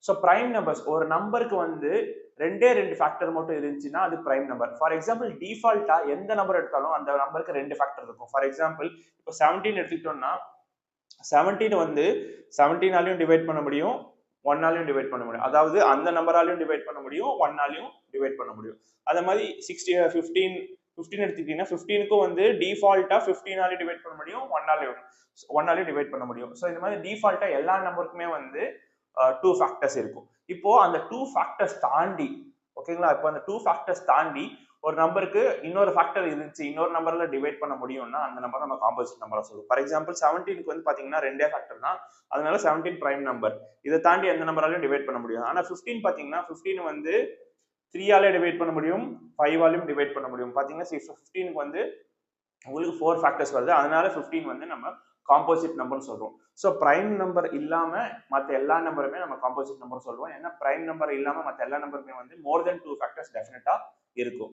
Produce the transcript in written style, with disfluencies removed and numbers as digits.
So prime numbers ஒரு நம்பருக்கு வந்து ரெண்டே ரெண்டு ஃபேக்டர் மட்டும் இருந்துச்சுன்னா அது பிரைம் நம்பர். ஃபார் எக்ஸாம்பிள் டிஃபால்ட்டா எந்த நம்பர் எடுத்தாலும் அந்த நம்பருக்கு ரெண்டு ஃபேக்டர் இருக்கும். ஃபார் எக்ஸாம்பிள் இப்போ 17 எடுத்துக்கிட்டோம்னா 17 வந்து 17ஆலையும் டிவைட் பண்ண முடியும், 1ஆலையும் டிவைட் பண்ண முடியும். அதாவது அந்த நம்பராலையும் டிவைட் பண்ண முடியும், 1ஆலையும் டிவைட் பண்ண முடியும். அதே மாதிரி 15 எடுத்துக்கிட்டீங்கன்னா 15க்கும் வந்து டிஃபால்ட்டா 15ஆலையும் டிவைட் பண்ண முடியும், 1ஆலையும் டிவைட் பண்ண முடியும். ஸோ இந்த மாதிரி டிஃபால்ட்டா எல்லா நம்பருக்குமே வந்து 2 ஃபேக்டர்ஸ் இருக்கும். இப்போ அந்த 2 ஃபேக்டர்ஸ் தாண்டி ஓகேங்களா, இப்போ அந்த 2 ஃபேக்டர்ஸ் தாண்டி ஒரு நம்பருக்கு இன்னொரு ஃபேக்டர் இருந்துச்சு, இன்னொரு நம்பர்ல டிவைட் பண்ண முடியும்னா அந்த நம்பர் நம்ம காம்போசிட் நம்பரா சொல்லுவோம். ஃபார் எக்ஸாம்பிள் 17க்கு வந்து பாத்தீங்கன்னா ரெண்டே ஃபேக்டர் தான், அதனால 17 பிரைம் நம்பர். இதை தாண்டி எந்த நம்பராலையும் டிவைட் பண்ண முடியும். ஆனா 15 பாத்தீங்கன்னா 15 வந்து 3ஆலே டிவைட் பண்ண முடியும், 5ஆலையும் டிவைட் பண்ண முடியும். பாத்தீங்கன்னா 15க்கு வந்து உங்களுக்கு 4 ஃபேக்டர்ஸ் வருது, அதனால 15 வந்து நம்ம காம்போசிட் நம்பர் சொல்றோம். ஸோ பிரைம் நம்பர் இல்லாம மற்ற எல்லா நம்பருமே நம்ம காம்போசிட் நம்பர் சொல்லுவோம். ஏன்னா பிரைம் நம்பர் இல்லாம மற்ற எல்லா நம்பருமே வந்து மோர் தென் 2 ஃபேக்டர்ஸ் டெஃபினட்டா இருக்கும்.